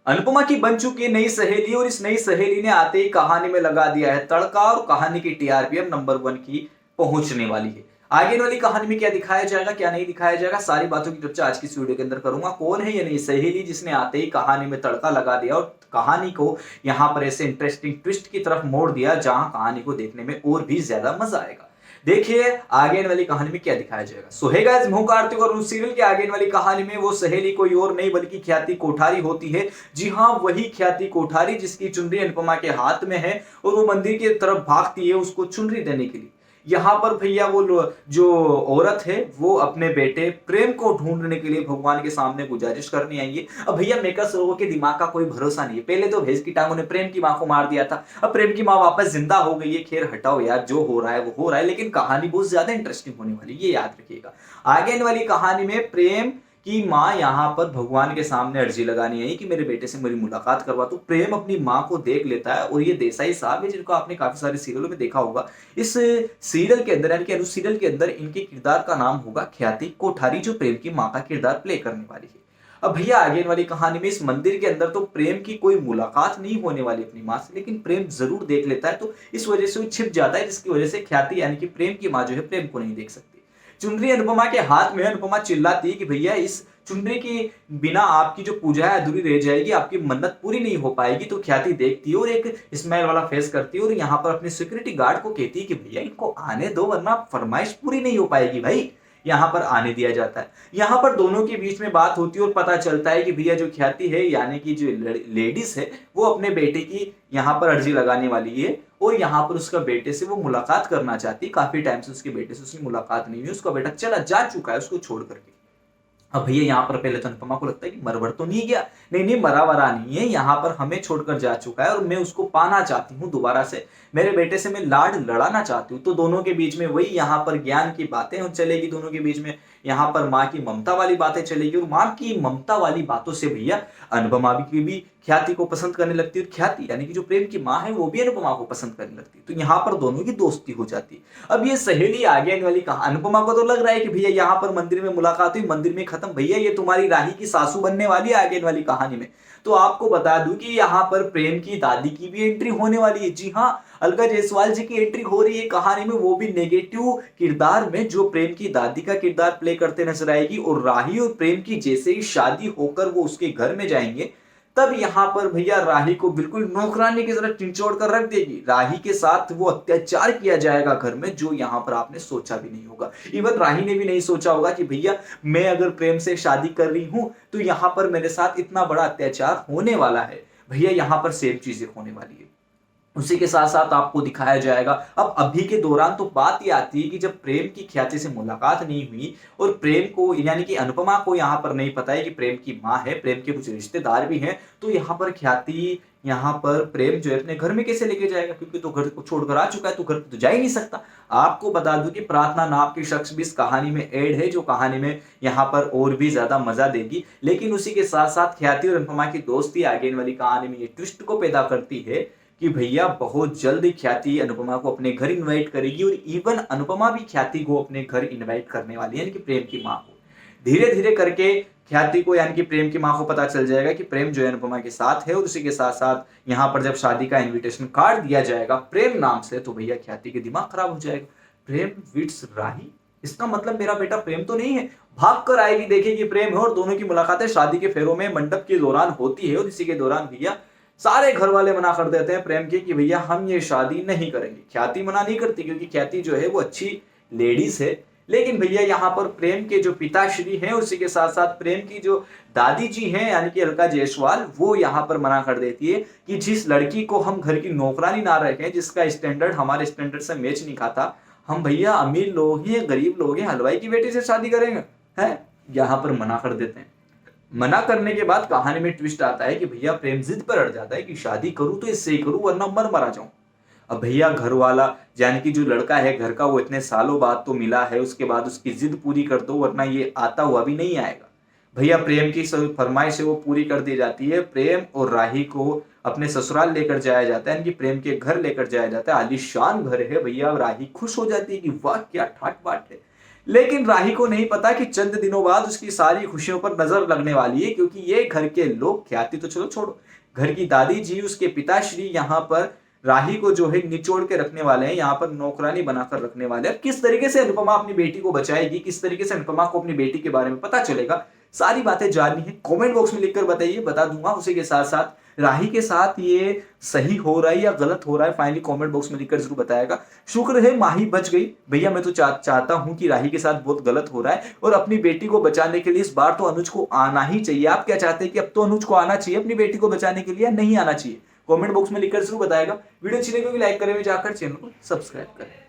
अनुपमा की बन चुकी है नई सहेली और इस नई सहेली ने आते ही कहानी में लगा दिया है तड़का और कहानी की टीआरपी अब नंबर 1 की पहुंचने वाली है। आगे वाली कहानी में क्या दिखाया जाएगा क्या नहीं दिखाया जाएगा सारी बातों की चर्चा आज की इस वीडियो के अंदर करूंगा। कौन है ये नई सहेली जिसने आते ही कहानी में तड़का लगा दिया और कहानी को यहाँ पर ऐसे इंटरेस्टिंग ट्विस्ट की तरफ मोड़ दिया जहां कहानी को देखने में और भी ज्यादा मजा आएगा। देखिए आगे वाली कहानी में क्या दिखाया जाएगा। सो हे गाइस, मैं हूं कार्तिक और उस सीरियल के आगे वाली कहानी में वो सहेली कोई और नहीं बल्कि ख्याति कोठारी होती है। जी हां, वही ख्याति कोठारी जिसकी चुनरी अनुपमा के हाथ में है और वो मंदिर की तरफ भागती है उसको चुनरी देने के लिए। यहाँ पर भैया वो जो औरत है वो अपने बेटे प्रेम को ढूंढने के लिए भगवान के सामने गुजारिश करने आई है। अब भैया मेकर्स लोगों के दिमाग का कोई भरोसा नहीं है। पहले तो भैंस की टांगों ने प्रेम की मां को मार दिया था, अब प्रेम की मां वापस जिंदा हो गई है। खैर हटाओ यार, जो हो रहा है वो हो रहा है, लेकिन कहानी बहुत ज्यादा इंटरेस्टिंग होने वाली है, ये याद रखिएगा। आगे वाली कहानी में प्रेम कि माँ यहाँ पर भगवान के सामने अर्जी लगानी आई कि मेरे बेटे से मेरी मुलाकात करवा। तो प्रेम अपनी माँ को देख लेता है और ये देसाई साहब है जिनको आपने काफी सारे सीरियलों में देखा होगा। इस सीरियल के अंदर यानी कि अनुज सीरियल के अंदर इनके किरदार का नाम होगा ख्याति कोठारी, जो प्रेम की माँ का किरदार प्ले करने वाली है। अब भैया आगे वाली कहानी में इस मंदिर के अंदर तो प्रेम की कोई मुलाकात नहीं होने वाली अपनी माँ से, लेकिन प्रेम जरूर देख लेता है। तो इस वजह से वो छिप जाता है, जिसकी वजह से ख्याति यानी कि प्रेम की माँ जो है प्रेम को नहीं देख सकती। चुनरी अनुपमा के हाथ में, अनुपमा चिल्लाती है कि भैया इस चुनरी के बिना आपकी जो पूजा है अधूरी रह जाएगी, आपकी मन्नत पूरी नहीं हो पाएगी। तो ख्याति देखती है और एक स्माइल वाला फेस करती है और यहाँ पर अपने सिक्योरिटी गार्ड को कहती है कि भैया इनको आने दो वरना फरमाइश पूरी नहीं हो पाएगी भाई। यहाँ पर आने दिया जाता है। यहाँ पर दोनों के बीच में बात होती है और पता चलता है कि भैया जो ख्याति है यानी कि जो लेडीज है वो अपने बेटे की यहाँ पर अर्जी लगाने वाली है और यहाँ पर उसका बेटे से वो मुलाकात करना चाहती है। काफी टाइम से उसके बेटे से उसकी मुलाकात नहीं हुई, उसका बेटा चला जा चुका है उसको छोड़ करके। अब भैया यहाँ पर पहले तो अनुपमा को लगता है कि मरवर तो नहीं गया, नहीं नहीं मरा वरा नहीं है, यहाँ पर हमें छोड़कर जा चुका है और मैं उसको पाना चाहती हूँ दोबारा से, मेरे बेटे से मैं लाड लड़ाना चाहती हूँ। तो दोनों के बीच में वही यहाँ पर ज्ञान की बातें चलेगी, दोनों के बीच में यहाँ पर माँ की ममता वाली बातें चलेगी और माँ की ममता वाली बातों से भैया अनुपमा भी ख्याति को पसंद करने लगती है और ख्याति यानी कि जो प्रेम की माँ है वो भी अनुपमा को पसंद करने लगती है। तो यहाँ पर दोनों की दोस्ती हो जाती है। अब ये सहेली आगे आने वाली कहा, अनुपमा को तो लग रहा है कि भैया यहाँ पर मंदिर में मुलाकात हुई, मंदिर में खत्म, भैया ये तुम्हारी राही की सासू बनने वाली है आगे वाली कहानी में। तो आपको बता दूं कि यहाँ पर प्रेम की दादी की भी एंट्री होने वाली है। जी हाँ, अलका जायसवाल जी की एंट्री हो रही है कहानी में, वो भी नेगेटिव किरदार में, जो प्रेम की दादी का किरदार प्ले करते नजर आएगी। और राही और प्रेम की जैसे ही शादी होकर वो उसके घर में जाएंगे तब यहाँ पर भैया राही को बिल्कुल नौकरानी की तरह चिंचोड़ कर रख देगी। राही के साथ वो अत्याचार किया जाएगा घर में, जो यहाँ पर आपने सोचा भी नहीं होगा। इवन राही ने भी नहीं सोचा होगा कि भैया मैं अगर प्रेम से शादी कर रही हूं तो यहाँ पर मेरे साथ इतना बड़ा अत्याचार होने वाला है। भैया यहाँ पर सेम चीजें होने वाली है। उसी के साथ साथ आपको दिखाया जाएगा। अब अभी के दौरान तो बात ये आती है कि जब प्रेम की ख्याति से मुलाकात नहीं हुई और प्रेम को यानी कि अनुपमा को यहाँ पर नहीं पता है कि प्रेम की माँ है, प्रेम के कुछ रिश्तेदार भी हैं, तो यहाँ पर ख्याति यहाँ पर प्रेम जो है अपने घर में कैसे लेके जाएगा, क्योंकि तो घर को छोड़कर आ चुका है तो घर पे तो जा ही नहीं सकता। आपको बता दूं कि प्रार्थना नाम की शख्स भी इस कहानी में ऐड है, जो कहानी में यहाँ पर और भी ज्यादा मजा देगी। लेकिन उसी के साथ साथ ख्याति और अनुपमा की दोस्ती आगे वाली कहानी में ये ट्विस्ट को पैदा करती है कि भैया बहुत जल्द ख्याति अनुपमा को अपने घर इनवाइट करेगी और इवन अनुपमा भी ख्याति को अपने घर इनवाइट करने वाली है, यानी कि प्रेम की माँ को। धीरे धीरे करके ख्याति को यानी कि प्रेम की माँ को पता चल जाएगा कि प्रेम जो है अनुपमा के साथ है और उसी के साथ साथ यहाँ पर जब शादी का इन्विटेशन कार्ड दिया जाएगा प्रेम नाम से, तो भैया ख्याति के दिमाग खराब हो जाएगा। प्रेम विट्स राही, इसका मतलब मेरा बेटा प्रेम तो नहीं है। भाग कर आएगी, देखेगी प्रेम है और दोनों की मुलाकातें शादी के फेरों में मंडप के दौरान होती है। और इसी के दौरान भैया सारे घर वाले मना कर देते हैं प्रेम के कि भैया हम ये शादी नहीं करेंगे। ख्याति मना नहीं करती क्योंकि ख्याति जो है वो अच्छी लेडीज है। लेकिन भैया यहाँ पर प्रेम के जो पिताश्री हैं, उसी के साथ साथ प्रेम की जो दादी जी हैं यानी कि अलका जायसवाल, वो यहाँ पर मना कर देती है कि जिस लड़की को हम घर की नौकरानी ना रखें, जिसका स्टैंडर्ड हमारे स्टैंडर्ड से मैच नहीं खाता, हम भैया अमीर लोग ही गरीब लोग हैं, हलवाई की बेटी से शादी करेंगे, है यहाँ पर मना कर देते हैं। मना करने के बाद कहानी में ट्विस्ट आता है कि भैया प्रेम जिद पर अड़ जाता है कि शादी करूं तो इससे ही करूं वरना मर मरा जाऊं। अब भैया घर वाला यानी कि जो लड़का है घर का, वो इतने सालों बाद तो मिला है, उसके बाद उसकी जिद पूरी कर दो वरना ये आता हुआ भी नहीं आएगा। भैया प्रेम की फरमाइश है वो पूरी कर दी जाती है। प्रेम और राही को अपने ससुराल लेकर जाया जाता है, यानी कि प्रेम के घर लेकर जाया जाता है। आलीशान घर है भैया। राही खुश हो जाती है कि वाह क्या ठाट बाट है। लेकिन राही को नहीं पता कि चंद दिनों बाद उसकी सारी खुशियों पर नजर लगने वाली है, क्योंकि ये घर के लोग, ख्याति तो चलो छोड़ो, घर की दादी जी, उसके पिताश्री यहाँ पर राही को जो है निचोड़ के रखने वाले हैं, यहाँ पर नौकरानी बनाकर रखने वाले हैं। किस तरीके से अनुपमा अपनी बेटी को बचाएगी, किस तरीके से अनुपमा को अपनी बेटी के बारे में पता चलेगा, सारी बातें जाननी है, कमेंट बॉक्स में लिखकर बताइए, बता दूंगा। उसी के साथ साथ राही के साथ ये सही हो रहा है या गलत हो रहा है, फाइनली कमेंट बॉक्स में लिखकर जरूर बताएगा। शुक्र है माही बच गई भैया, मैं तो चाहता हूं कि राही के साथ बहुत गलत हो रहा है और अपनी बेटी को बचाने के लिए इस बार तो अनुज को आना ही चाहिए। आप क्या चाहते हैं कि अब तो अनुज को आना चाहिए अपनी बेटी को बचाने के लिए या नहीं आना चाहिए? कमेंट बॉक्स में लिखकर जरूर बताएगा। वीडियो अच्छी लगी लाइक करें, जाकर चैनल को सब्सक्राइब करें।